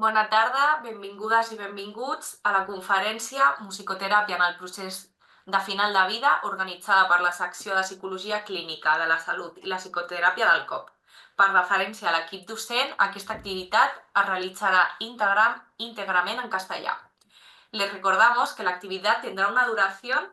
Bona tarda, benvingudes i benvinguts a la conferència Musicoteràpia en el procés de final de vida, organitzada per la secció de Psicologia Clínica de la Salut i la Psicoteràpia del COP. Per referència a l'equip docent, aquesta activitat es realitzará íntegrament en castellà. Les recordamos que la actividad tendrá una duración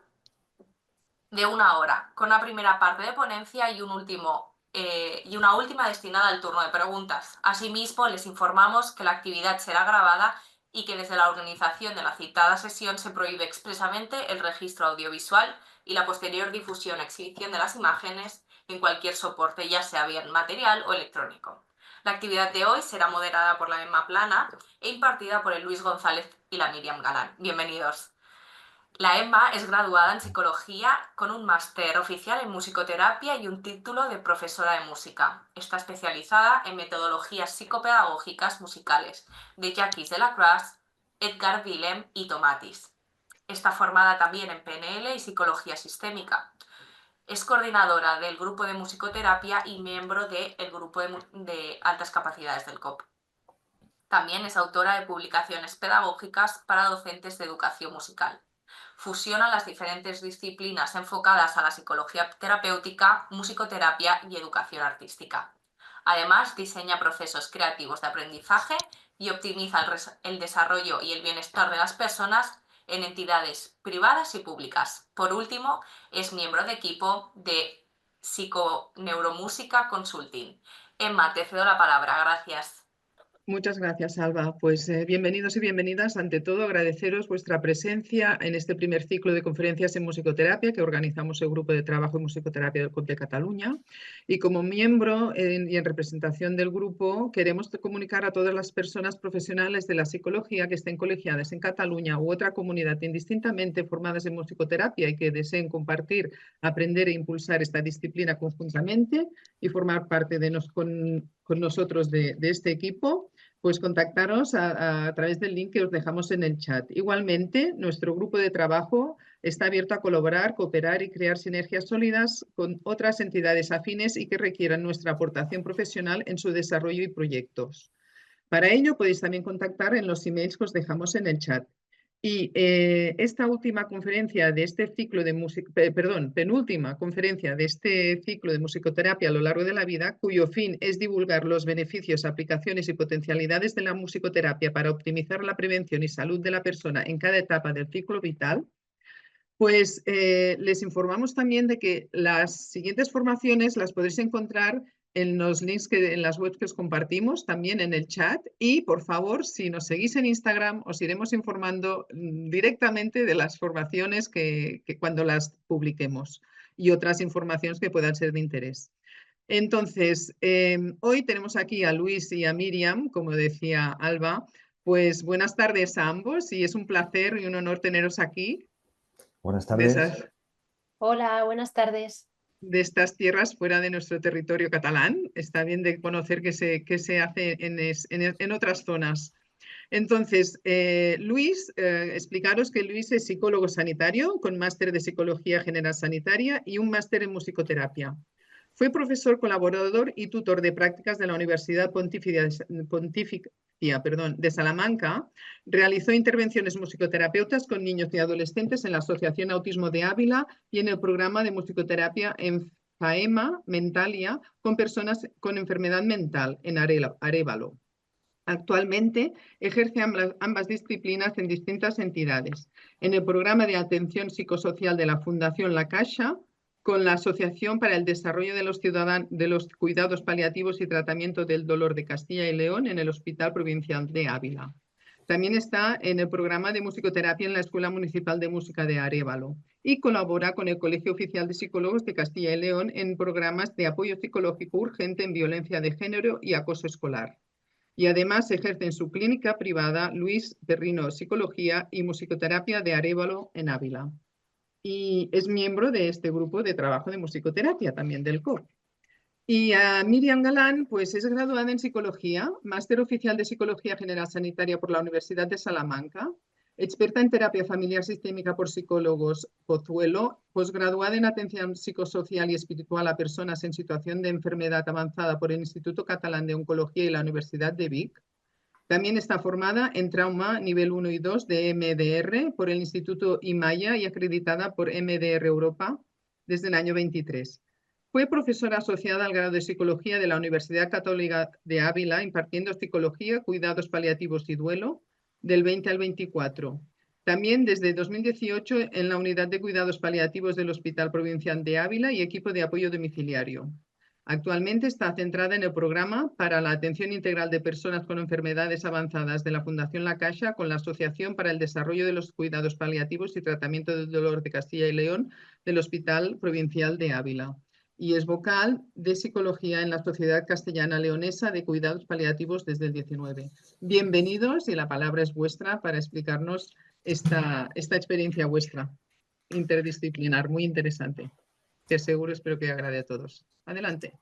de 1 hora, con una primera parte de ponencia y una última destinada al turno de preguntas. Asimismo, les informamos que la actividad será grabada y que desde la organización de la citada sesión se prohíbe expresamente el registro audiovisual y la posterior difusión o exhibición de las imágenes en cualquier soporte, ya sea bien material o electrónico. La actividad de hoy será moderada por la Emma Plana e impartida por el Luis González y la Miriam Galán. Bienvenidos. La Emma es graduada en psicología con un máster oficial en musicoterapia y un título de profesora de música. Está especializada en metodologías psicopedagógicas musicales de Jacques Delacroix, Edgar Willem y Tomatis. Está formada también en PNL y psicología sistémica. Es coordinadora del grupo de musicoterapia y miembro del grupo de altas capacidades del COP. También es autora de publicaciones pedagógicas para docentes de educación musical. Fusiona las diferentes disciplinas enfocadas a la psicología terapéutica, musicoterapia y educación artística. Además, diseña procesos creativos de aprendizaje y optimiza el desarrollo y el bienestar de las personas en entidades privadas y públicas. Por último, es miembro de equipo de Psiconeuromusica Consulting. Emma, te cedo la palabra. Gracias. Muchas gracias, Alba. Pues bienvenidos y bienvenidas. Ante todo, agradeceros vuestra presencia en este primer ciclo de conferencias en musicoterapia que organizamos el Grupo de Trabajo en Musicoterapia del COP de Cataluña. Y como miembro y en representación del grupo, queremos comunicar a todas las personas profesionales de la psicología que estén colegiadas en Cataluña u otra comunidad indistintamente formadas en musicoterapia y que deseen compartir, aprender e impulsar esta disciplina conjuntamente y formar parte con nosotros de este equipo, pues contactaros a través del link que os dejamos en el chat. Igualmente, nuestro grupo de trabajo está abierto a colaborar, cooperar y crear sinergias sólidas con otras entidades afines y que requieran nuestra aportación profesional en su desarrollo y proyectos. Para ello podéis también contactar en los emails que os dejamos en el chat. Y esta última conferencia de este ciclo de penúltima conferencia de este ciclo de musicoterapia a lo largo de la vida, cuyo fin es divulgar los beneficios, aplicaciones y potencialidades de la musicoterapia para optimizar la prevención y salud de la persona en cada etapa del ciclo vital, pues les informamos también de que las siguientes formaciones las podéis encontrar en los links en las webs que os compartimos, también en el chat. Y, por favor, si nos seguís en Instagram, os iremos informando directamente de las formaciones que cuando las publiquemos y otras informaciones que puedan ser de interés. Entonces, hoy tenemos aquí a Luis y a Miriam, como decía Alba. Pues buenas tardes a ambos y es un placer y un honor teneros aquí. Buenas tardes. Hola, buenas tardes. De estas tierras fuera de nuestro territorio catalán. Está bien de conocer qué se hace en otras zonas. Entonces, Luis, explicaros que Luis es psicólogo sanitario con máster de Psicología General Sanitaria y un máster en musicoterapia. Fue profesor colaborador y tutor de prácticas de la Universidad Pontificia de Salamanca. Realizó intervenciones musicoterapeutas con niños y adolescentes en la Asociación Autismo de Ávila y en el programa de musicoterapia en FAEMA Mentalia con personas con enfermedad mental en Arévalo. Actualmente ejerce ambas disciplinas en distintas entidades. En el programa de atención psicosocial de la Fundación La Caixa, con la Asociación para el Desarrollo de los Cuidados Paliativos y Tratamiento del Dolor de Castilla y León en el Hospital Provincial de Ávila. También está en el programa de musicoterapia en la Escuela Municipal de Música de Arévalo y colabora con el Colegio Oficial de Psicólogos de Castilla y León en programas de apoyo psicológico urgente en violencia de género y acoso escolar. Y además ejerce en su clínica privada Luis Perrino Psicología y Musicoterapia de Arévalo en Ávila. Y es miembro de este grupo de trabajo de musicoterapia también del COP. Y a Miriam Galán, pues es graduada en Psicología, máster oficial de Psicología General Sanitaria por la Universidad de Salamanca, experta en terapia familiar sistémica por psicólogos Pozuelo, posgraduada en atención psicosocial y espiritual a personas en situación de enfermedad avanzada por el Instituto Catalán de Oncología y la Universidad de Vic, También está formada en trauma nivel 1 y 2 de MDR por el Instituto IMAIA y acreditada por MDR Europa desde el año 23. Fue profesora asociada al grado de Psicología de la Universidad Católica de Ávila, impartiendo psicología, cuidados paliativos y duelo del 20 al 24. También desde 2018 en la Unidad de Cuidados Paliativos del Hospital Provincial de Ávila y equipo de apoyo domiciliario. Actualmente está centrada en el programa para la atención integral de personas con enfermedades avanzadas de la Fundación La Caixa con la Asociación para el Desarrollo de los Cuidados Paliativos y Tratamiento del Dolor de Castilla y León del Hospital Provincial de Ávila. Y es vocal de Psicología en la Sociedad Castellana Leonesa de Cuidados Paliativos desde el 19. Bienvenidos y la palabra es vuestra para explicarnos esta experiencia vuestra, interdisciplinar, muy interesante, que seguro espero que agrade a todos. Adelante.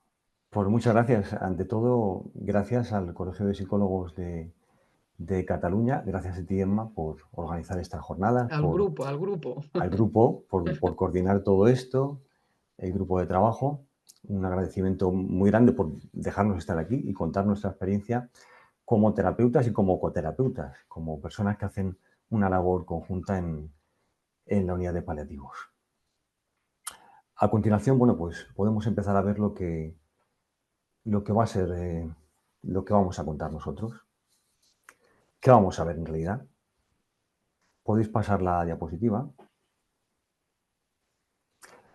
Pues muchas gracias. Ante todo, gracias al Colegio de Psicólogos de Cataluña, gracias a ti, Emma, por organizar esta jornada. Al grupo. Al grupo, por coordinar todo esto, el grupo de trabajo. Un agradecimiento muy grande por dejarnos estar aquí y contar nuestra experiencia como terapeutas y como coterapeutas, como personas que hacen una labor conjunta en la unidad de paliativos. A continuación, bueno, pues podemos empezar a ver lo que va a ser lo que vamos a contar nosotros. ¿Qué vamos a ver en realidad? ¿Podéis pasar la diapositiva?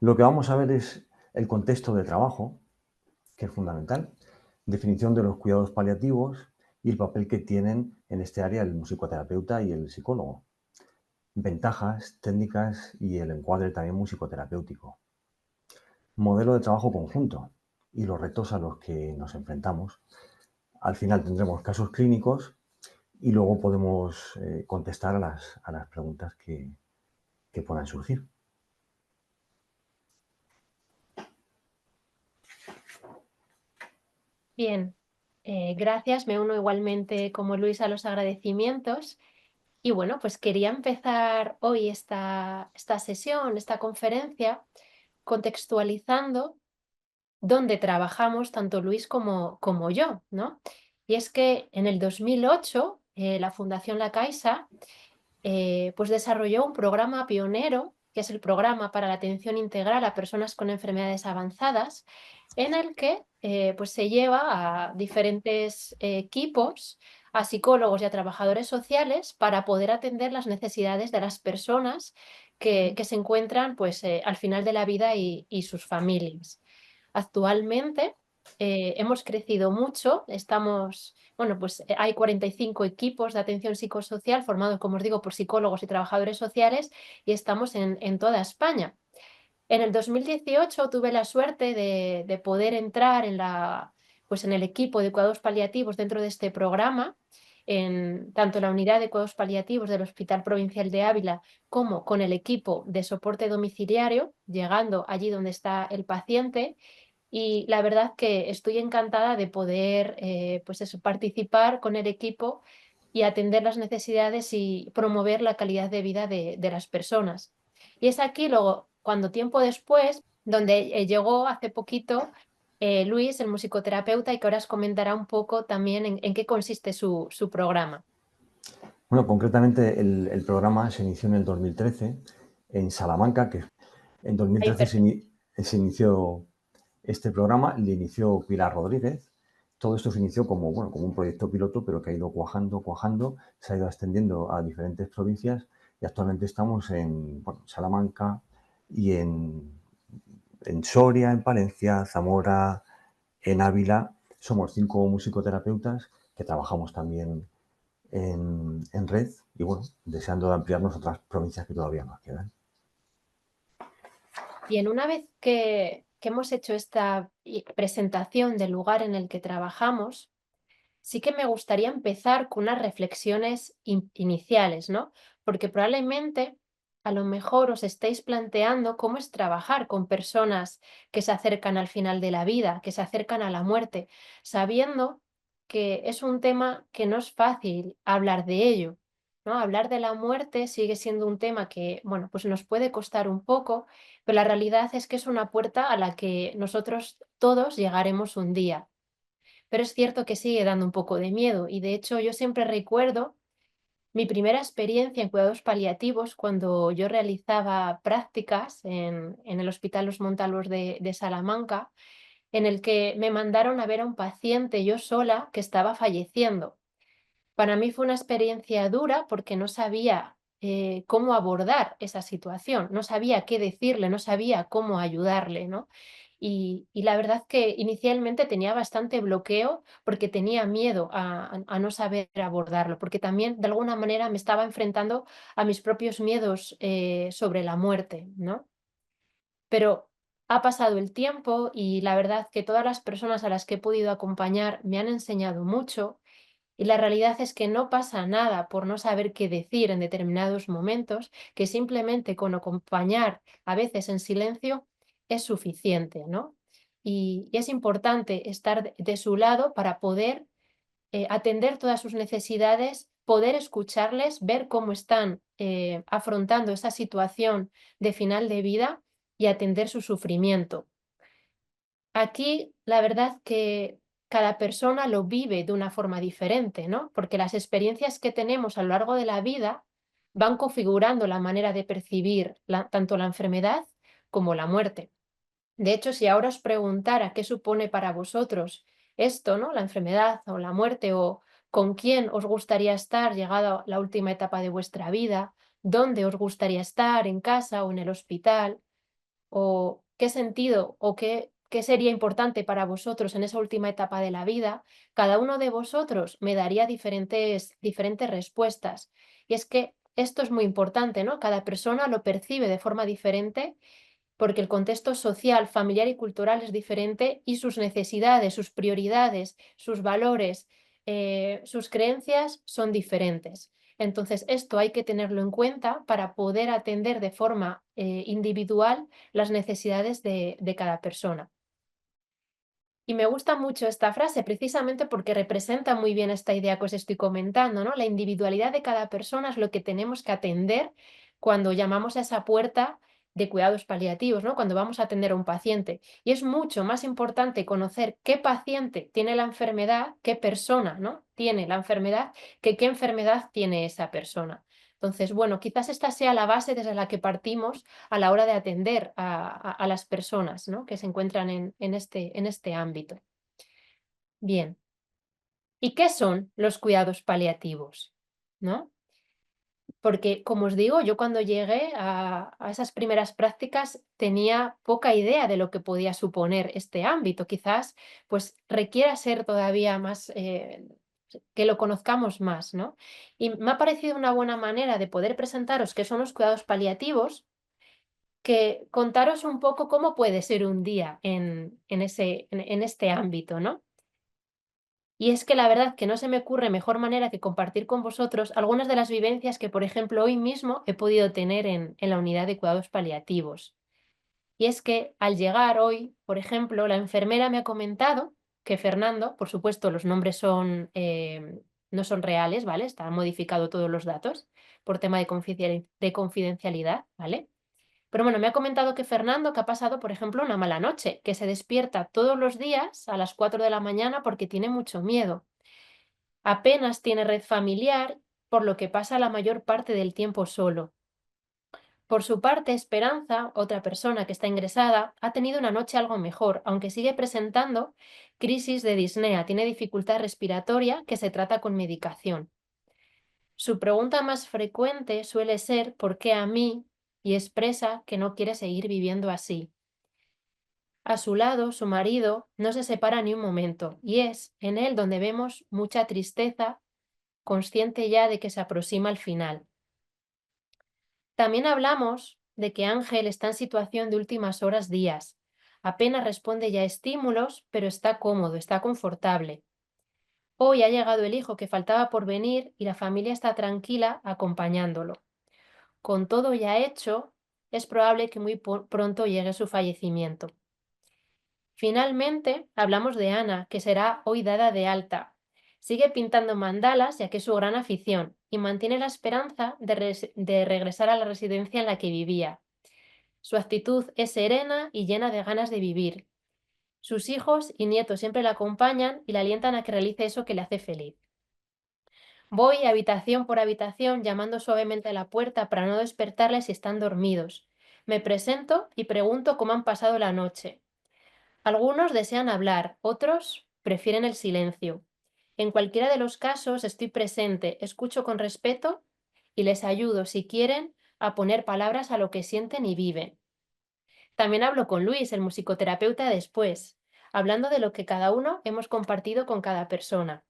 Lo que vamos a ver es el contexto de trabajo, que es fundamental, definición de los cuidados paliativos y el papel que tienen en este área el musicoterapeuta y el psicólogo. Ventajas, técnicas y el encuadre también musicoterapéutico. Modelo de trabajo conjunto y los retos a los que nos enfrentamos. Al final tendremos casos clínicos y luego podemos contestar a las preguntas que puedan surgir. Bien, gracias. Me uno igualmente como Luis a los agradecimientos. Y bueno, pues quería empezar hoy esta sesión, esta conferencia, contextualizando dónde trabajamos tanto Luis como yo, ¿no? Y es que en el 2008 la Fundación La Caixa pues desarrolló un programa pionero, que es el Programa para la Atención Integral a Personas con Enfermedades Avanzadas, en el que pues se lleva a diferentes equipos, a psicólogos y a trabajadores sociales para poder atender las necesidades de las personas que se encuentran pues, al final de la vida y sus familias. Actualmente hemos crecido mucho, bueno, pues hay 45 equipos de atención psicosocial formados, como os digo, por psicólogos y trabajadores sociales y estamos en toda España. En el 2018 tuve la suerte de poder entrar pues en el equipo de cuidados paliativos dentro de este programa, tanto en la unidad de cuidados paliativos del Hospital Provincial de Ávila como con el equipo de soporte domiciliario, llegando allí donde está el paciente. Y la verdad que estoy encantada de poder pues eso, participar con el equipo y atender las necesidades y promover la calidad de vida de las personas. Y es aquí luego, cuando tiempo después, donde llegó hace poquito Luis, el musicoterapeuta, y que ahora os comentará un poco también en qué consiste su programa. Bueno, concretamente el programa se inició en el 2013 en Salamanca, que en 2013 se inició este programa, le inició Pilar Rodríguez. Todo esto se inició como un proyecto piloto, pero que ha ido cuajando, se ha ido extendiendo a diferentes provincias y actualmente estamos en Salamanca y en Soria, en Palencia, Zamora, en Ávila. Somos 5 musicoterapeutas que trabajamos también en red y bueno, deseando ampliarnos a otras provincias que todavía nos quedan. Bien, una vez que hemos hecho esta presentación del lugar en el que trabajamos, sí que me gustaría empezar con unas reflexiones iniciales, ¿no? Porque probablemente a lo mejor os estáis planteando cómo es trabajar con personas que se acercan al final de la vida, que se acercan a la muerte, sabiendo que es un tema que no es fácil hablar de ello, ¿no? Hablar de la muerte sigue siendo un tema que, bueno, pues nos puede costar un poco, pero la realidad es que es una puerta a la que nosotros todos llegaremos un día. pero es cierto que sigue dando un poco de miedo y de hecho yo siempre recuerdo mi primera experiencia en cuidados paliativos cuando yo realizaba prácticas en el Hospital Los Montalvos de Salamanca, en el que me mandaron a ver a un paciente yo sola que estaba falleciendo. Para mí fue una experiencia dura porque no sabía cómo abordar esa situación, no sabía qué decirle, no sabía cómo ayudarle, ¿no? Y la verdad que inicialmente tenía bastante bloqueo porque tenía miedo a no saber abordarlo, porque también de alguna manera me estaba enfrentando a mis propios miedos sobre la muerte, ¿no? Pero ha pasado el tiempo y la verdad que todas las personas a las que he podido acompañar me han enseñado mucho y la realidad es que no pasa nada por no saber qué decir en determinados momentos, que simplemente con acompañar, a veces en silencio, es suficiente, ¿no? Y es importante estar de su lado para poder atender todas sus necesidades, poder escucharles, ver cómo están afrontando esa situación de final de vida y atender su sufrimiento. Aquí, la verdad que cada persona lo vive de una forma diferente, ¿no? Porque las experiencias que tenemos a lo largo de la vida van configurando la manera de percibir tanto la enfermedad como la muerte. De hecho, si ahora os preguntara qué supone para vosotros esto, ¿no? La enfermedad o la muerte, o con quién os gustaría estar llegado a la última etapa de vuestra vida, dónde os gustaría estar, en casa o en el hospital, o qué sentido o qué sería importante para vosotros en esa última etapa de la vida, cada uno de vosotros me daría diferentes respuestas. Y es que esto es muy importante, ¿no? Cada persona lo percibe de forma diferente porque el contexto social, familiar y cultural es diferente y sus necesidades, sus prioridades, sus valores, sus creencias son diferentes. Entonces, esto hay que tenerlo en cuenta para poder atender de forma individual las necesidades de cada persona. Y me gusta mucho esta frase precisamente porque representa muy bien esta idea que os estoy comentando, ¿no? La individualidad de cada persona es lo que tenemos que atender cuando llamamos a esa puerta de cuidados paliativos, ¿no? Cuando vamos a atender a un paciente. Y es mucho más importante conocer qué paciente tiene la enfermedad, qué persona, ¿no? tiene la enfermedad, que qué enfermedad tiene esa persona. Entonces, bueno, quizás esta sea la base desde la que partimos a la hora de atender a las personas, ¿no? que se encuentran en este ámbito. Bien, ¿y qué son los cuidados paliativos? ¿No? Porque, como os digo, yo cuando llegué a esas primeras prácticas tenía poca idea de lo que podía suponer este ámbito. Quizás pues requiera ser todavía más, que lo conozcamos más, ¿no? Y me ha parecido una buena manera de poder presentaros qué son los cuidados paliativos, que contaros un poco cómo puede ser un día en este ámbito, ¿no? Y es que la verdad que no se me ocurre mejor manera que compartir con vosotros algunas de las vivencias que, por ejemplo, hoy mismo he podido tener en la unidad de cuidados paliativos. Y es que al llegar hoy, por ejemplo, la enfermera me ha comentado que Fernando, por supuesto, los nombres no son reales, ¿vale? Están modificados todos los datos por tema de confidencialidad, ¿vale? Pero bueno, me ha comentado que Fernando, que ha pasado, por ejemplo, una mala noche, que se despierta todos los días a las 4 de la mañana porque tiene mucho miedo. Apenas tiene red familiar, por lo que pasa la mayor parte del tiempo solo. Por su parte, Esperanza, otra persona que está ingresada, ha tenido una noche algo mejor, aunque sigue presentando crisis de disnea, tiene dificultad respiratoria que se trata con medicación. Su pregunta más frecuente suele ser ¿por qué a mí? Y expresa que no quiere seguir viviendo así. A su lado, su marido no se separa ni un momento, y es en él donde vemos mucha tristeza, consciente ya de que se aproxima el final. También hablamos de que Ángel está en situación de últimas horas días. Apenas responde ya a estímulos, pero está cómodo, está confortable. Hoy ha llegado el hijo que faltaba por venir y la familia está tranquila acompañándolo. Con todo ya hecho, es probable que muy pronto llegue su fallecimiento. Finalmente, hablamos de Ana, que será hoy dada de alta. Sigue pintando mandalas, ya que es su gran afición, y mantiene la esperanza de regresar a la residencia en la que vivía. Su actitud es serena y llena de ganas de vivir. Sus hijos y nietos siempre la acompañan y la alientan a que realice eso que le hace feliz. Voy habitación por habitación llamando suavemente a la puerta para no despertarles si están dormidos. Me presento y pregunto cómo han pasado la noche. Algunos desean hablar, otros prefieren el silencio. En cualquiera de los casos estoy presente, escucho con respeto y les ayudo, si quieren, a poner palabras a lo que sienten y viven. También hablo con Luis, el musicoterapeuta, después, hablando de lo que cada uno hemos compartido con cada persona.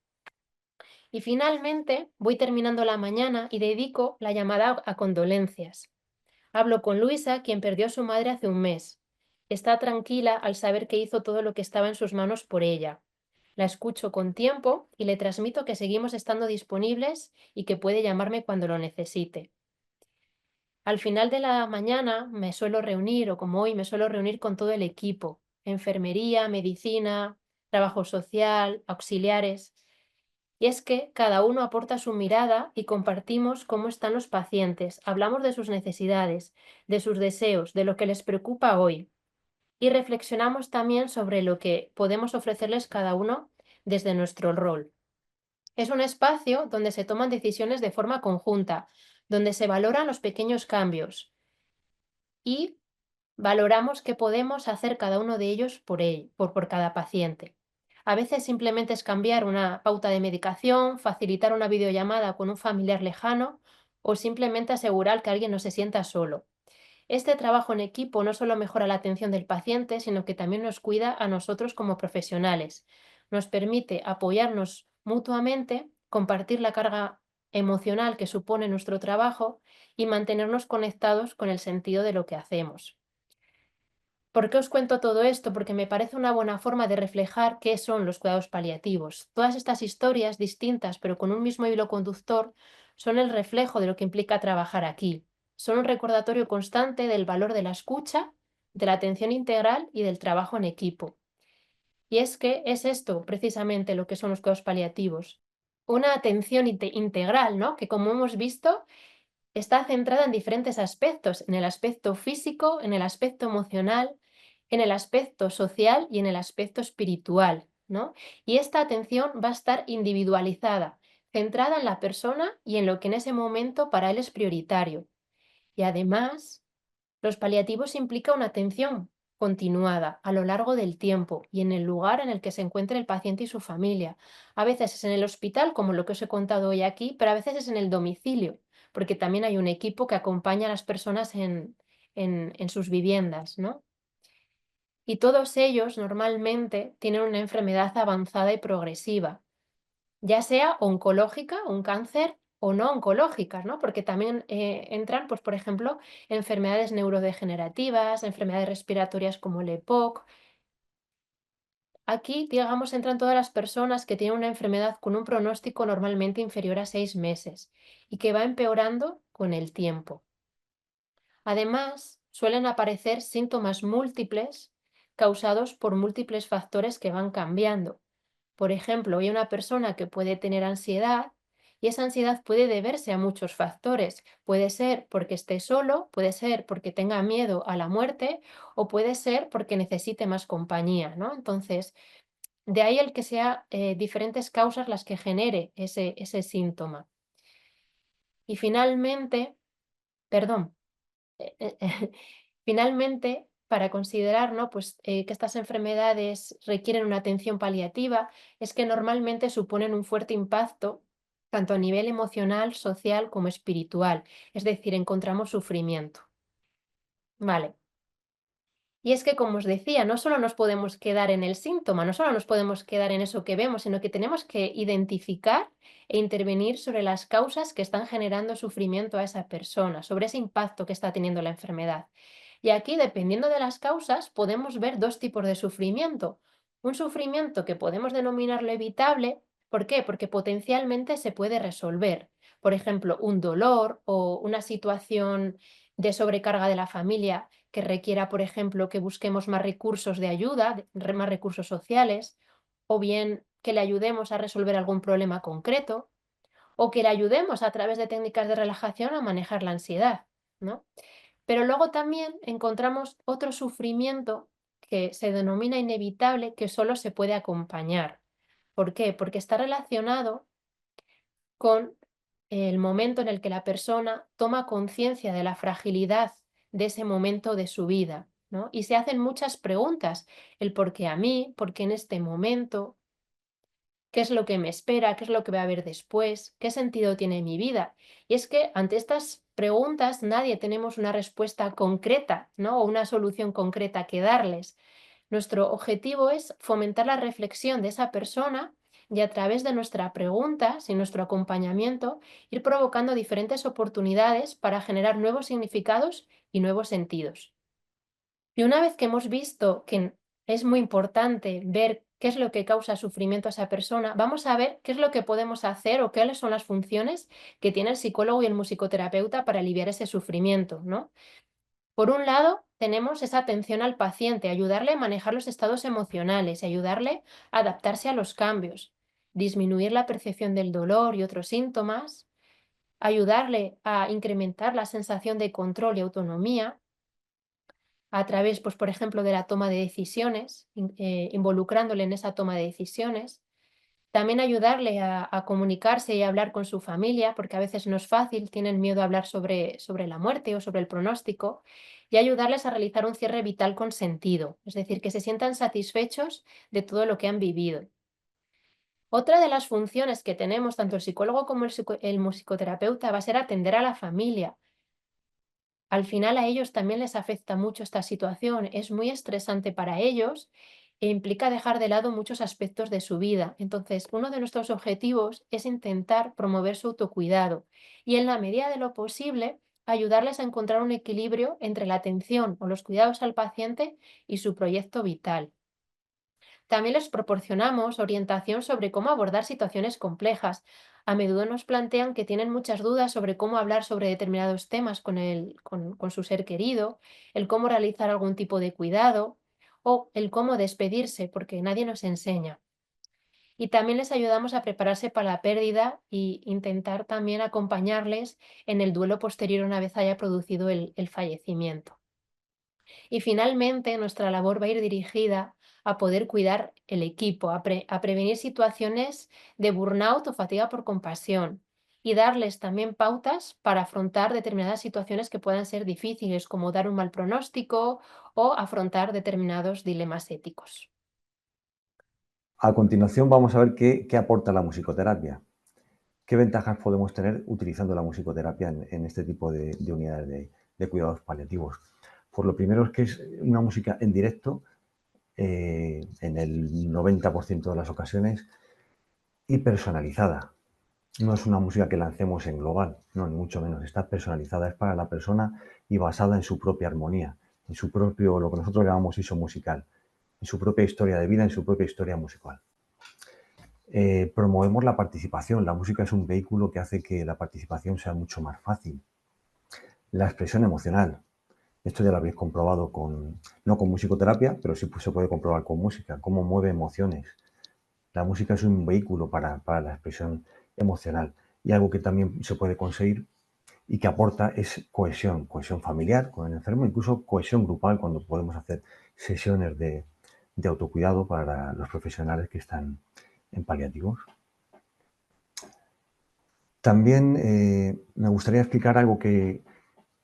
Y finalmente voy terminando la mañana y dedico la llamada a condolencias. Hablo con Luisa, quien perdió a su madre hace un mes. Está tranquila al saber que hizo todo lo que estaba en sus manos por ella. La escucho con tiempo y le transmito que seguimos estando disponibles y que puede llamarme cuando lo necesite. Al final de la mañana me suelo reunir, o como hoy me suelo reunir con todo el equipo, enfermería, medicina, trabajo social, auxiliares. Y es que cada uno aporta su mirada y compartimos cómo están los pacientes, hablamos de sus necesidades, de sus deseos, de lo que les preocupa hoy. Y reflexionamos también sobre lo que podemos ofrecerles cada uno desde nuestro rol. Es un espacio donde se toman decisiones de forma conjunta, donde se valoran los pequeños cambios y valoramos qué podemos hacer cada uno de ellos por cada paciente. A veces simplemente es cambiar una pauta de medicación, facilitar una videollamada con un familiar lejano o simplemente asegurar que alguien no se sienta solo. Este trabajo en equipo no solo mejora la atención del paciente, sino que también nos cuida a nosotros como profesionales. Nos permite apoyarnos mutuamente, compartir la carga emocional que supone nuestro trabajo y mantenernos conectados con el sentido de lo que hacemos. ¿Por qué os cuento todo esto? Porque me parece una buena forma de reflejar qué son los cuidados paliativos. Todas estas historias distintas, pero con un mismo hilo conductor, son el reflejo de lo que implica trabajar aquí. Son un recordatorio constante del valor de la escucha, de la atención integral y del trabajo en equipo. Y es que es esto precisamente lo que son los cuidados paliativos. Una atención integral, ¿no? Que, como hemos visto, está centrada en diferentes aspectos, en el aspecto físico, en el aspecto emocional, en el aspecto social y en el aspecto espiritual, ¿no? Y esta atención va a estar individualizada, centrada en la persona y en lo que en ese momento para él es prioritario. Y además, los paliativos implican una atención continuada a lo largo del tiempo y en el lugar en el que se encuentre el paciente y su familia. A veces es en el hospital, como lo que os he contado hoy aquí, pero a veces es en el domicilio, porque también hay un equipo que acompaña a las personas en sus viviendas, ¿no? Y todos ellos normalmente tienen una enfermedad avanzada y progresiva, ya sea oncológica, un cáncer, o no oncológicas, ¿no? Porque también entran, pues, por ejemplo, enfermedades neurodegenerativas, enfermedades respiratorias como el EPOC. Aquí, digamos, entran todas las personas que tienen una enfermedad con un pronóstico normalmente inferior a 6 meses y que va empeorando con el tiempo. Además, suelen aparecer síntomas múltiples causados por múltiples factores que van cambiando. Por ejemplo, hay una persona que puede tener ansiedad y esa ansiedad puede deberse a muchos factores. Puede ser porque esté solo, puede ser porque tenga miedo a la muerte o puede ser porque necesite más compañía, ¿no? Entonces, de ahí el que sea diferentes causas las que genere ese síntoma. Y finalmente, perdón, finalmente, para considerar, ¿no? Pues, que estas enfermedades requieren una atención paliativa, es que normalmente suponen un fuerte impacto tanto a nivel emocional, social como espiritual, es decir, encontramos sufrimiento. Vale. Y es que, como os decía, no solo nos podemos quedar en el síntoma, no solo nos podemos quedar en eso que vemos, sino que tenemos que identificar e intervenir sobre las causas que están generando sufrimiento a esa persona, sobre ese impacto que está teniendo la enfermedad. Y aquí, dependiendo de las causas, podemos ver dos tipos de sufrimiento. Un sufrimiento que podemos denominarlo evitable. ¿Por qué? Porque potencialmente se puede resolver. Por ejemplo, un dolor o una situación de sobrecarga de la familia que requiera, por ejemplo, que busquemos más recursos de ayuda, más recursos sociales, o bien que le ayudemos a resolver algún problema concreto, o que le ayudemos a través de técnicas de relajación a manejar la ansiedad, ¿no? Pero luego también encontramos otro sufrimiento que se denomina inevitable que solo se puede acompañar. ¿Por qué? Porque está relacionado con el momento en el que la persona toma conciencia de la fragilidad de ese momento de su vida, ¿no? Y se hacen muchas preguntas, el por qué a mí, por qué en este momento, qué es lo que me espera, qué es lo que va a haber después, qué sentido tiene mi vida. Y es que ante estas preguntas nadie tenemos una respuesta concreta, ¿no? O una solución concreta que darles. Nuestro objetivo es fomentar la reflexión de esa persona y a través de nuestras preguntas y nuestro acompañamiento ir provocando diferentes oportunidades para generar nuevos significados y nuevos sentidos. Y una vez que hemos visto que es muy importante ver qué es lo que causa sufrimiento a esa persona, vamos a ver qué es lo que podemos hacer o cuáles son las funciones que tiene el psicólogo y el musicoterapeuta para aliviar ese sufrimiento, ¿no? Por un lado, tenemos esa atención al paciente, ayudarle a manejar los estados emocionales y ayudarle a adaptarse a los cambios, disminuir la percepción del dolor y otros síntomas, ayudarle a incrementar la sensación de control y autonomía a través, pues, por ejemplo, de la toma de decisiones, involucrándole en esa toma de decisiones. También ayudarle a comunicarse y a hablar con su familia, porque a veces no es fácil, tienen miedo a hablar sobre la muerte o sobre el pronóstico, y ayudarles a realizar un cierre vital con sentido, es decir, que se sientan satisfechos de todo lo que han vivido. Otra de las funciones que tenemos, tanto el psicólogo como el musicoterapeuta, va a ser atender a la familia. Al final a ellos también les afecta mucho esta situación, es muy estresante para ellos e implica dejar de lado muchos aspectos de su vida. Entonces, uno de nuestros objetivos es intentar promover su autocuidado y en la medida de lo posible ayudarles a encontrar un equilibrio entre la atención o los cuidados al paciente y su proyecto vital. También les proporcionamos orientación sobre cómo abordar situaciones complejas. A menudo nos plantean que tienen muchas dudas sobre cómo hablar sobre determinados temas con su ser querido, el cómo realizar algún tipo de cuidado o el cómo despedirse, porque nadie nos enseña. Y también les ayudamos a prepararse para la pérdida e intentar también acompañarles en el duelo posterior una vez haya producido el fallecimiento. Y finalmente, nuestra labor va a ir dirigida a poder cuidar el equipo, a prevenir situaciones de burnout o fatiga por compasión y darles también pautas para afrontar determinadas situaciones que puedan ser difíciles, como dar un mal pronóstico o afrontar determinados dilemas éticos. A continuación vamos a ver qué aporta la musicoterapia. ¿Qué ventajas podemos tener utilizando la musicoterapia en este tipo de unidades de cuidados paliativos? Pues lo primero es que es una música en directo, en el 90% de las ocasiones, y personalizada. No es una música que lancemos en global, no, ni mucho menos. Está personalizada, es para la persona y basada en su propia armonía, en su propio, lo que nosotros llamamos ISO musical, en su propia historia de vida, en su propia historia musical. Promovemos la participación. La música es un vehículo que hace que la participación sea mucho más fácil. La expresión emocional. Esto ya lo habéis comprobado no con musicoterapia, pero sí se puede comprobar con música, cómo mueve emociones. La música es un vehículo para la expresión emocional y algo que también se puede conseguir y que aporta es cohesión familiar con el enfermo, incluso cohesión grupal cuando podemos hacer sesiones de autocuidado para los profesionales que están en paliativos. También me gustaría explicar algo que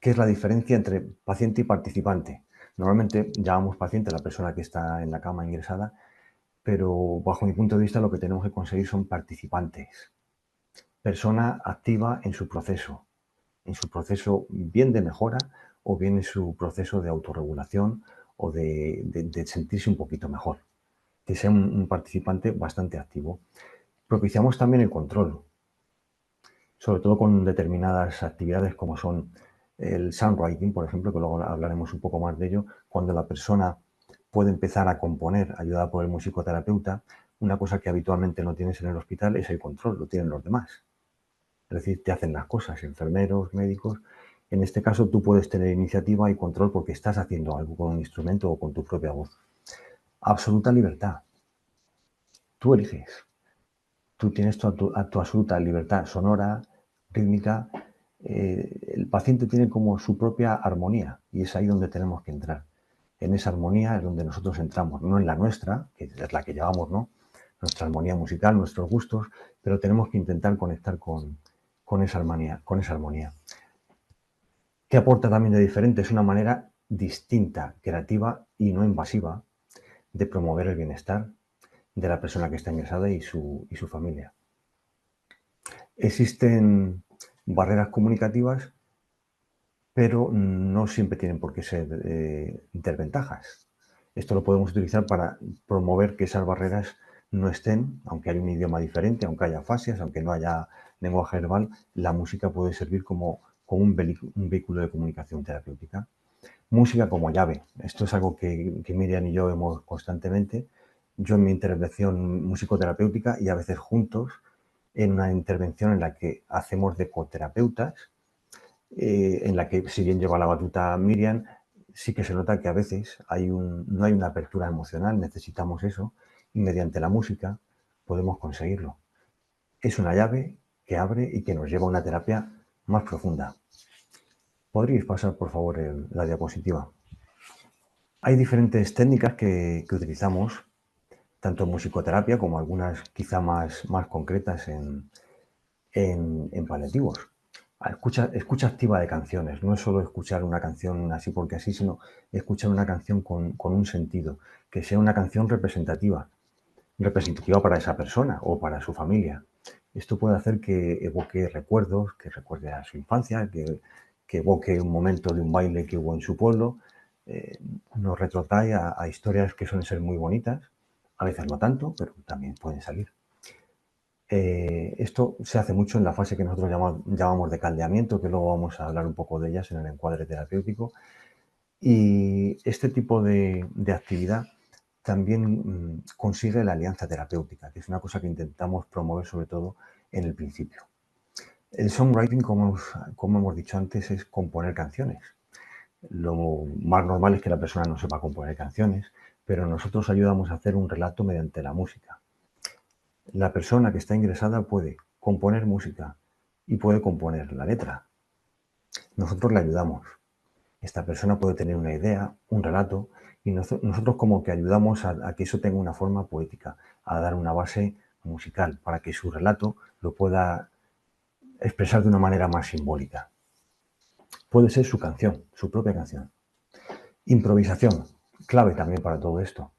es la diferencia entre paciente y participante. Normalmente llamamos paciente a la persona que está en la cama ingresada, pero bajo mi punto de vista lo que tenemos que conseguir son participantes. Persona activa en su proceso bien de mejora o bien en su proceso de autorregulación o de sentirse un poquito mejor. Que sea un participante bastante activo. Propiciamos también el control, sobre todo con determinadas actividades como son el soundwriting, por ejemplo, que luego hablaremos un poco más de ello, cuando la persona puede empezar a componer ayudada por el musicoterapeuta. Una cosa que habitualmente no tienes en el hospital es el control, lo tienen los demás. Es decir, te hacen las cosas, enfermeros, médicos. En este caso tú puedes tener iniciativa y control porque estás haciendo algo con un instrumento o con tu propia voz. Absoluta libertad. Tú eliges. Tú tienes tu absoluta libertad sonora, rítmica. El paciente tiene como su propia armonía y es ahí donde tenemos que entrar. En esa armonía es donde nosotros entramos, no en la nuestra, que es la que llevamos, ¿no? Nuestra armonía musical, nuestros gustos, pero tenemos que intentar conectar con esa armonía. ¿Qué aporta también de diferente? Es una manera distinta, creativa y no invasiva de promover el bienestar de la persona que está ingresada y su familia. Existen barreras comunicativas, pero no siempre tienen por qué ser desventajas. Esto lo podemos utilizar para promover que esas barreras no estén, aunque haya un idioma diferente, aunque haya fasias, aunque no haya lenguaje verbal, la música puede servir como un vehículo de comunicación terapéutica. Música como llave. Esto es algo que Miriam y yo vemos constantemente. Yo en mi intervención musicoterapéutica y a veces juntos en una intervención en la que hacemos de coterapeutas, en la que si bien lleva la batuta Miriam, sí que se nota que a veces no hay una apertura emocional, necesitamos eso, y mediante la música podemos conseguirlo. Es una llave que abre y que nos lleva a una terapia más profunda. ¿Podríais pasar, por favor, la diapositiva? Hay diferentes técnicas que utilizamos, tanto en musicoterapia como algunas quizá más concretas en paliativos. Escucha activa de canciones, no es solo escuchar una canción así porque así, sino escuchar una canción con un sentido, que sea una canción representativa para esa persona o para su familia. Esto puede hacer que evoque recuerdos, que recuerde a su infancia, que evoque un momento de un baile que hubo en su pueblo, nos retrotrae a historias que suelen ser muy bonitas, a veces no tanto, pero también pueden salir. Esto se hace mucho en la fase que nosotros llamamos de caldeamiento, que luego vamos a hablar un poco de ellas en el encuadre terapéutico. Y este tipo de actividad también consigue la alianza terapéutica, que es una cosa que intentamos promover sobre todo en el principio. El songwriting, como hemos dicho antes, es componer canciones. Lo más normal es que la persona no sepa componer canciones, pero nosotros ayudamos a hacer un relato mediante la música. La persona que está ingresada puede componer música y puede componer la letra. Nosotros le ayudamos. Esta persona puede tener una idea, un relato, y nosotros como que ayudamos a que eso tenga una forma poética, a dar una base musical para que su relato lo pueda expresar de una manera más simbólica. Puede ser su canción, su propia canción. Improvisación, clave también para todo esto.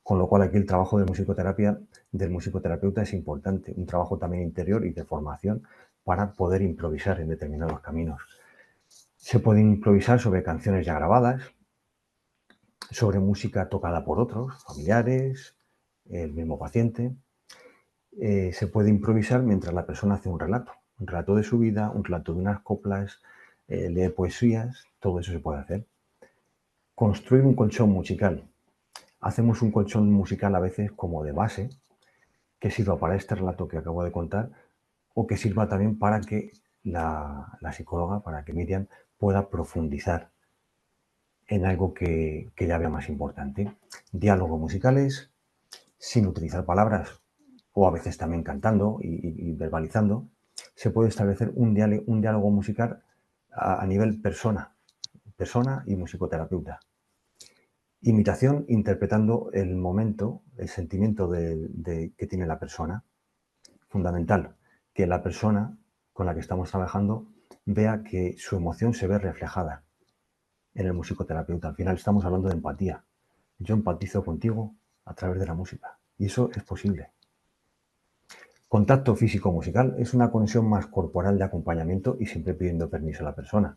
Con lo cual aquí el trabajo de musicoterapia del musicoterapeuta es importante, un trabajo también interior y de formación para poder improvisar en determinados caminos. Se puede improvisar sobre canciones ya grabadas, sobre música tocada por otros, familiares, el mismo paciente. Se puede improvisar mientras la persona hace un relato de su vida, un relato de unas coplas, lee poesías, todo eso se puede hacer. Construir un colchón musical. Hacemos un colchón musical a veces como de base, que sirva para este relato que acabo de contar, o que sirva también para que la psicóloga, para que Miriam pueda profundizar en algo que ya vea más importante. Diálogos musicales, sin utilizar palabras, o a veces también cantando y verbalizando, se puede establecer un diálogo musical a nivel persona y musicoterapeuta. Imitación, interpretando el momento, el sentimiento que tiene la persona. Fundamental, que la persona con la que estamos trabajando vea que su emoción se ve reflejada en el musicoterapeuta. Al final estamos hablando de empatía. Yo empatizo contigo a través de la música y eso es posible. Contacto físico musical es una conexión más corporal de acompañamiento y siempre pidiendo permiso a la persona.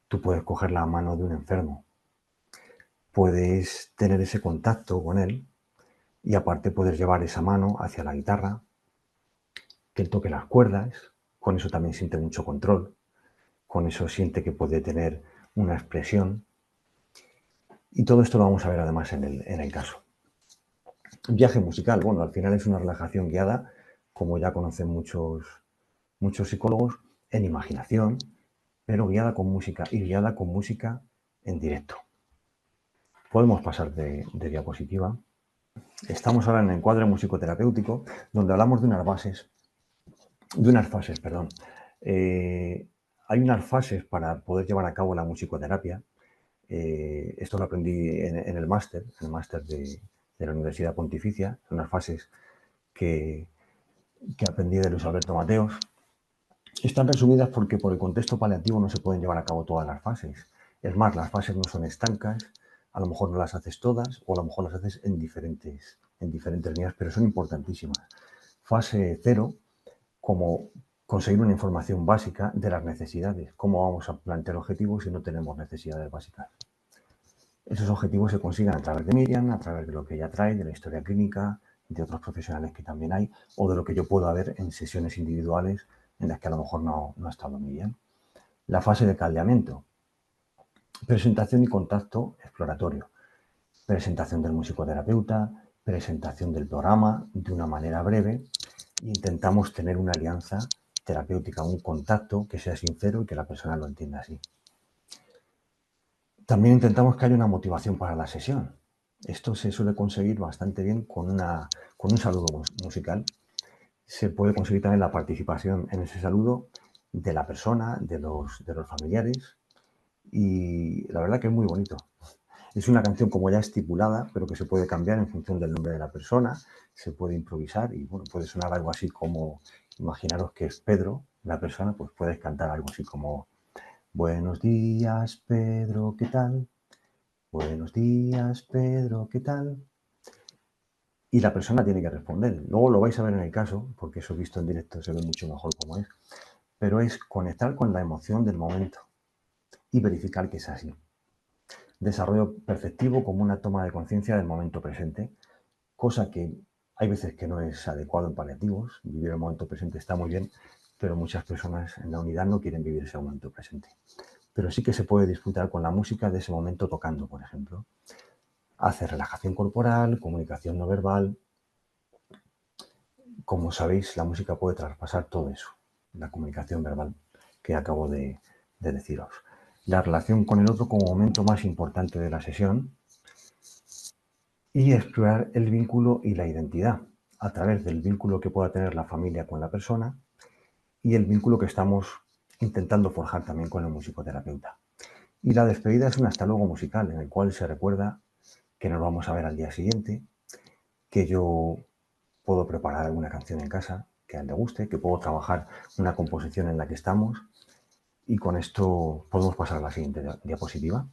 Tú puedes coger la mano de un enfermo, puedes tener ese contacto con él y aparte puedes llevar esa mano hacia la guitarra, que él toque las cuerdas, con eso también siente mucho control, con eso siente que puede tener una expresión y todo esto lo vamos a ver además en el caso. Viaje musical, bueno, al final es una relajación guiada, como ya conocen muchos psicólogos, en imaginación, pero guiada con música y guiada con música en directo. Podemos pasar de diapositiva. Estamos ahora en el encuadre musicoterapéutico, donde hablamos de unas fases. Hay unas fases para poder llevar a cabo la musicoterapia. Esto lo aprendí en el máster de la Universidad Pontificia, son unas fases que aprendí de Luis Alberto Mateos. Están resumidas porque por el contexto paliativo no se pueden llevar a cabo todas las fases. Es más, las fases no son estancas, a lo mejor no las haces todas o a lo mejor las haces en diferentes líneas, pero son importantísimas. Fase 0, como conseguir una información básica de las necesidades. ¿Cómo vamos a plantear objetivos si no tenemos necesidades básicas? Esos objetivos se consiguen a través de Miriam, a través de lo que ella trae, de la historia clínica, de otros profesionales que también hay, o de lo que yo puedo ver en sesiones individuales en las que a lo mejor no ha estado Miriam. La fase de caldeamiento. Presentación y contacto exploratorio. Presentación del musicoterapeuta, presentación del programa de una manera breve e intentamos tener una alianza terapéutica, un contacto que sea sincero y que la persona lo entienda así. También intentamos que haya una motivación para la sesión. Esto se suele conseguir bastante bien con un saludo musical. Se puede conseguir también la participación en ese saludo de la persona, de los familiares, y la verdad que es muy bonito. Es una canción como ya estipulada, pero que se puede cambiar en función del nombre de la persona, se puede improvisar y bueno, puede sonar algo así como, imaginaros que es Pedro, la persona, pues puedes cantar algo así como: buenos días, Pedro, ¿qué tal? Buenos días, Pedro, ¿qué tal? Y la persona tiene que responder. Luego lo vais a ver en el caso, porque eso visto en directo se ve mucho mejor como es. Pero es conectar con la emoción del momento y verificar que es así. Desarrollo perceptivo como una toma de conciencia del momento presente, cosa que hay veces que no es adecuado en paliativos. Vivir el momento presente está muy bien, pero muchas personas en la unidad no quieren vivir ese momento presente. Pero sí que se puede disfrutar con la música de ese momento tocando, por ejemplo. Hace relajación corporal, comunicación no verbal. Como sabéis, la música puede traspasar todo eso, la comunicación verbal que acabo de deciros. La relación con el otro como momento más importante de la sesión y explorar el vínculo y la identidad a través del vínculo que pueda tener la familia con la persona y el vínculo que estamos intentando forjar también con el musicoterapeuta. Y la despedida es un hasta luego musical en el cual se recuerda que nos vamos a ver al día siguiente, que yo puedo preparar alguna canción en casa que a él le guste, que puedo trabajar una composición en la que estamos y con esto podemos pasar a la siguiente diapositiva.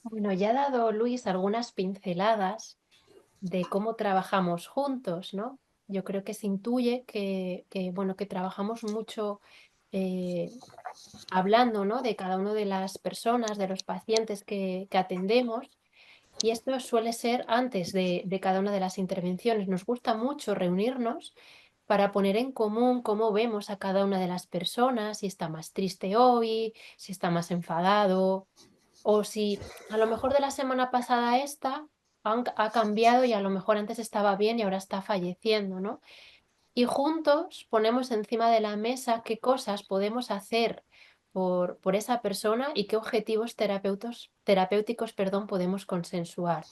Bueno, ya ha dado Luis algunas pinceladas de cómo trabajamos juntos, ¿no? Yo creo que se intuye bueno, que trabajamos mucho hablando, ¿no?, de cada una de las personas, de los pacientes que atendemos, y esto suele ser antes de cada una de las intervenciones. Nos gusta mucho reunirnos para poner en común cómo vemos a cada una de las personas, si está más triste hoy, si está más enfadado, o si a lo mejor de la semana pasada a esta ha cambiado y a lo mejor antes estaba bien y ahora está falleciendo, ¿no? Y juntos ponemos encima de la mesa qué cosas podemos hacer por esa persona y qué objetivos terapéuticos, podemos consensuar.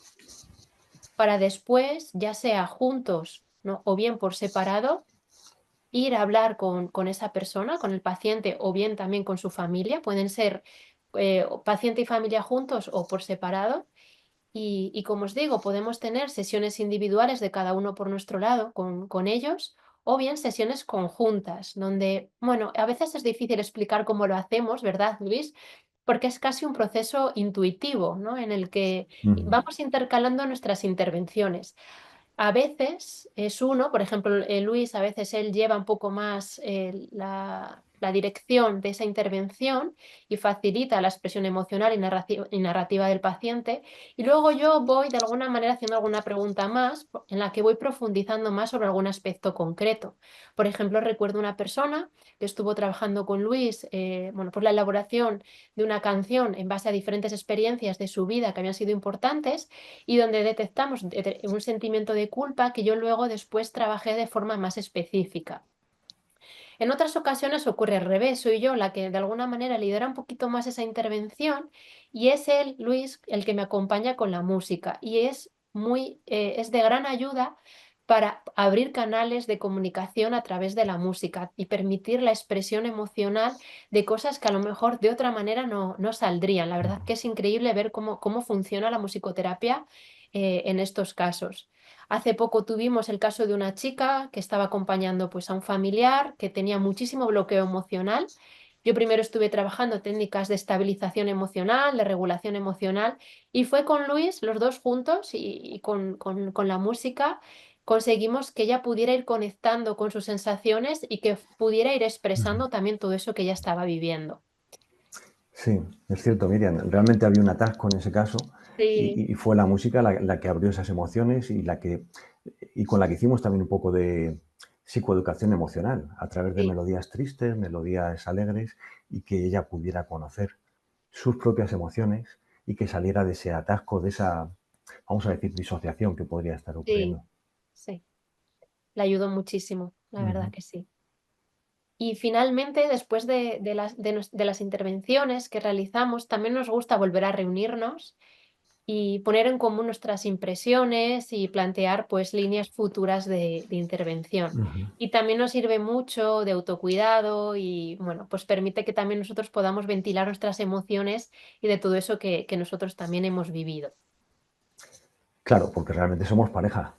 Para después, ya sea juntos, ¿no?, o bien por separado, ir a hablar con esa persona, con el paciente, o bien también con su familia. Pueden ser paciente y familia juntos o por separado. Y como os digo, podemos tener sesiones individuales de cada uno por nuestro lado con ellos, o bien sesiones conjuntas, donde, bueno, a veces es difícil explicar cómo lo hacemos, ¿verdad, Luis? Porque es casi un proceso intuitivo, ¿no?, en el que vamos intercalando nuestras intervenciones. A veces es uno, por ejemplo, Luis, a veces él lleva un poco más la dirección de esa intervención y facilita la expresión emocional y narrativa del paciente. Y luego yo voy de alguna manera haciendo alguna pregunta más en la que voy profundizando más sobre algún aspecto concreto. Por ejemplo, recuerdo una persona que estuvo trabajando con Luis, bueno, por la elaboración de una canción en base a diferentes experiencias de su vida que habían sido importantes, y donde detectamos un sentimiento de culpa que yo luego después trabajé de forma más específica. En otras ocasiones ocurre al revés, soy yo la que de alguna manera lidera un poquito más esa intervención y es él, Luis, el que me acompaña con la música, y es de gran ayuda para abrir canales de comunicación a través de la música y permitir la expresión emocional de cosas que a lo mejor de otra manera no saldrían. La verdad que es increíble ver cómo funciona la musicoterapia en estos casos. Hace poco tuvimos el caso de una chica que estaba acompañando pues, a un familiar que tenía muchísimo bloqueo emocional. Yo primero estuve trabajando técnicas de estabilización emocional, de regulación emocional, y fue con Luis, los dos juntos, y con la música, conseguimos que ella pudiera ir conectando con sus sensaciones y que pudiera ir expresando también todo eso que ella estaba viviendo. Sí, es cierto, Miriam. Realmente había un atasco en ese caso Sí, y fue la música la que abrió esas emociones y con la que hicimos también un poco de psicoeducación emocional a través de sí. melodías tristes, melodías alegres y que ella pudiera conocer sus propias emociones y que saliera de ese atasco, de esa, vamos a decir, disociación que podría estar Sí, ocurriendo. sí, le ayudó muchísimo, la verdad Ujú. que sí. Y finalmente, después de las intervenciones que realizamos, también nos gusta volver a reunirnos y poner en común nuestras impresiones y plantear pues líneas futuras de intervención. Ujú. Y también nos sirve mucho de autocuidado y bueno, pues permite que también nosotros podamos ventilar nuestras emociones y de todo eso que nosotros también hemos vivido. Claro, porque realmente somos pareja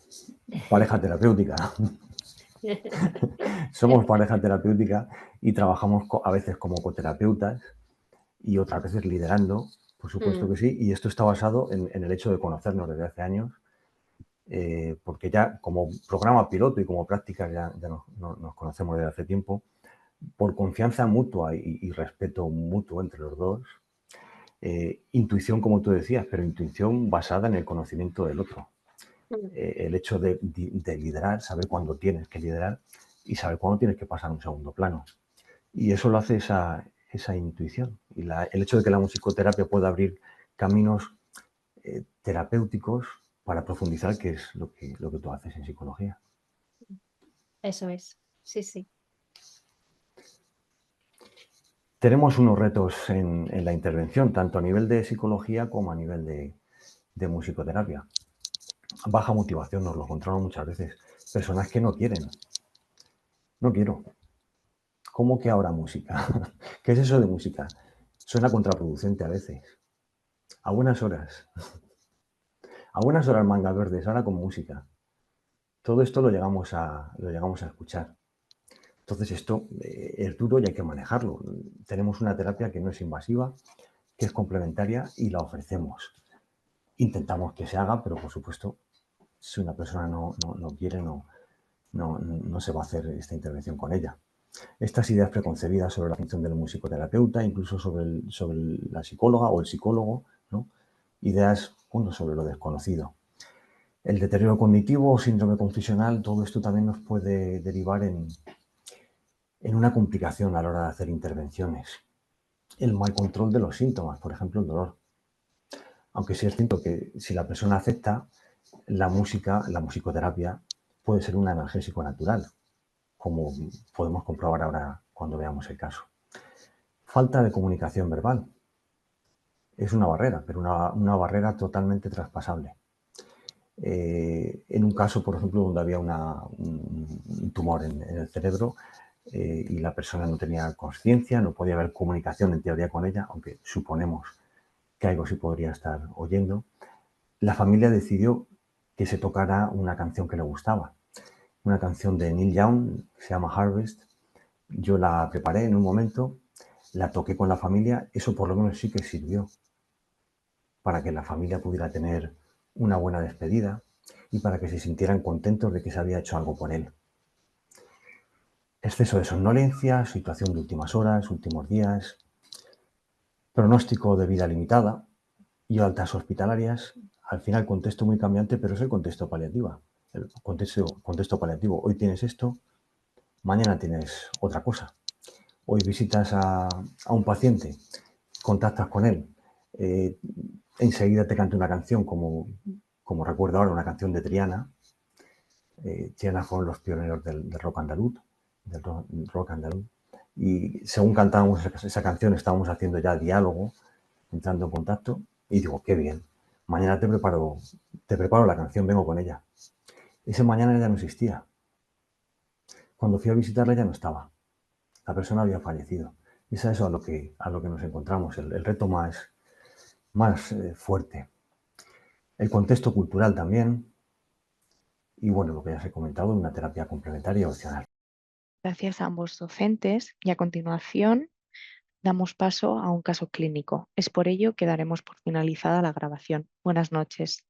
terapéutica. Somos pareja terapéutica y trabajamos a veces como coterapeutas y otras veces liderando, por supuesto Mm, que sí, y esto está basado en el hecho de conocernos desde hace años, porque ya como programa piloto y como práctica ya nos conocemos desde hace tiempo, por confianza mutua y respeto mutuo entre los dos, intuición como tú decías, pero intuición basada en el conocimiento del otro. mm. El hecho de liderar, saber cuándo tienes que liderar y saber cuándo tienes que pasar a un segundo plano. Y eso lo hace esa intuición. Y el hecho de que la musicoterapia pueda abrir caminos terapéuticos para profundizar, que es lo que tú haces en psicología. Eso es, sí, sí. Tenemos unos retos en la intervención, tanto a nivel de psicología como a nivel de musicoterapia. Baja motivación, nos lo encontramos muchas veces. Personas que no quieren. No quiero. ¿Cómo que ahora música? ¿Qué es eso de música? Suena contraproducente a veces. A buenas horas. A buenas horas mangas verdes, ahora con música. Todo esto lo llegamos a escuchar. Entonces esto es duro y hay que manejarlo. Tenemos una terapia que no es invasiva, que es complementaria y la ofrecemos. Intentamos que se haga, pero por supuesto, si una persona no quiere, no se va a hacer esta intervención con ella. Estas ideas preconcebidas sobre la función del musicoterapeuta, incluso sobre la psicóloga o el psicólogo, ¿no? Ideas sobre lo desconocido. El deterioro cognitivo o síndrome confusional, todo esto también nos puede derivar en una complicación a la hora de hacer intervenciones. El mal control de los síntomas, por ejemplo, el dolor. Aunque sí es cierto que si la persona acepta, la musicoterapia puede ser un analgésico natural, como podemos comprobar ahora cuando veamos el caso. Falta de comunicación verbal. Es una barrera, pero una barrera totalmente traspasable. En un caso, por ejemplo, donde había un tumor en el cerebro y la persona no tenía conciencia, no podía haber comunicación en teoría con ella, aunque suponemos que algo sí podría estar oyendo, la familia decidió que se tocara una canción que le gustaba. Una canción de Neil Young, se llama Harvest. Yo la preparé en un momento, la toqué con la familia, eso por lo menos sí que sirvió para que la familia pudiera tener una buena despedida y para que se sintieran contentos de que se había hecho algo por él. Exceso de somnolencia, situación de últimas horas, últimos días, pronóstico de vida limitada y altas hospitalarias. Al final, contexto muy cambiante, pero es el contexto paliativo. El contexto paliativo. Hoy tienes esto, mañana tienes otra cosa. Hoy visitas a un paciente, contactas con él, enseguida te canta una canción como recuerdo ahora, una canción de Triana. Triana fueron los pioneros del rock andaluz, y según cantábamos esa canción estábamos haciendo ya diálogo, entrando en contacto, y digo, qué bien, mañana te preparo la canción, vengo con ella. Ese mañana ya no existía. Cuando fui a visitarla ya no estaba. La persona había fallecido. Es a eso a lo que nos encontramos, el reto más fuerte. El contexto cultural también. Y bueno, lo que ya os he comentado, una terapia complementaria opcional. Gracias a ambos docentes y a continuación damos paso a un caso clínico. Es por ello que daremos por finalizada la grabación. Buenas noches.